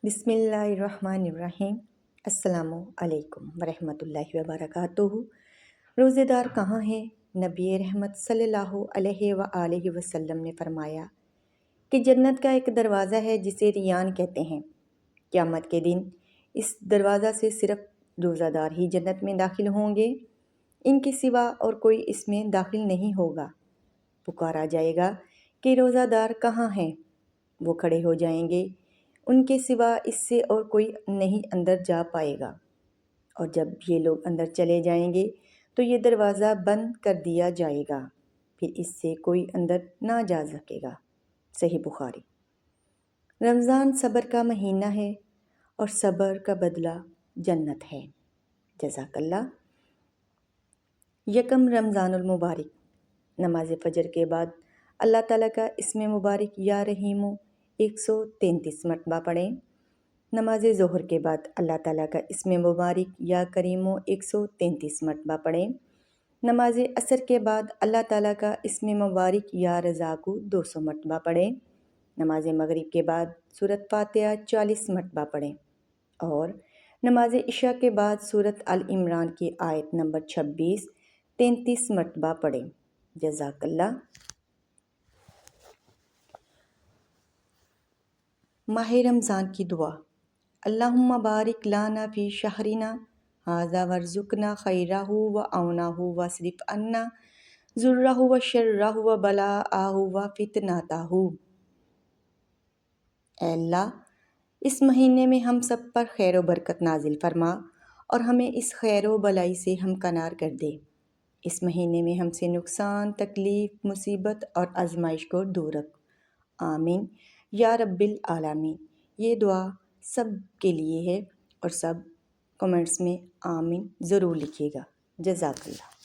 بسم اللہ الرحمن الرحیم۔ السلام علیکم ورحمۃ اللہ وبرکاتہ۔ روزے دار کہاں ہیں؟ نبی رحمت صلی اللہ علیہ وآلہ وسلم نے فرمایا کہ جنت کا ایک دروازہ ہے جسے ریان کہتے ہیں۔ قیامت کے دن اس دروازہ سے صرف روزہ دار ہی جنت میں داخل ہوں گے، ان کے سوا اور کوئی اس میں داخل نہیں ہوگا۔ پکارا جائے گا کہ روزہ دار کہاں ہیں؟ وہ کھڑے ہو جائیں گے، ان کے سوا اس سے اور کوئی نہیں اندر جا پائے گا۔ اور جب یہ لوگ اندر چلے جائیں گے تو یہ دروازہ بند کر دیا جائے گا، پھر اس سے کوئی اندر نہ جا سکے گا۔ صحیح بخاری۔ رمضان صبر کا مہینہ ہے اور صبر کا بدلہ جنت ہے۔ جزاک اللہ۔ یکم رمضان المبارک۔ نماز فجر کے بعد اللہ تعالیٰ کا اسم مبارک یا رحیمو 133 مرتبہ پڑھیں۔ نماز ظہر کے بعد اللہ تعالیٰ کا اسم مبارک یا کریمو 133 مرتبہ پڑھیں۔ نماز عصر کے بعد اللہ تعالیٰ کا اسم مبارک یا رزاقو 200 مرتبہ پڑھیں۔ نماز مغرب کے بعد سورۃ فاتحہ 40 مرتبہ پڑھیں اور نماز عشاء کے بعد سورۃ آل عمران کی آیت نمبر 26 33 مرتبہ پڑھیں۔ جزاک اللہ۔ ماہ رمضان کی دعا۔ اللہم بارک لنا فی شہرنا ھذا وارزقنا خیرہ وعونہ واصرف عنا ضرہ وشرہ وبلاءہ وفتنتہ۔ اے اللہ، اس مہینے میں ہم سب پر خیر و برکت نازل فرما اور ہمیں اس خیر و بلائی سے ہمکنار کر دے۔ اس مہینے میں ہم سے نقصان، تکلیف، مصیبت اور آزمائش کو دور رکھ۔ آمین یا رب العالمین۔ یہ دعا سب کے لیے ہے اور سب کمنٹس میں آمین ضرور لکھیے گا۔ جزاک اللہ۔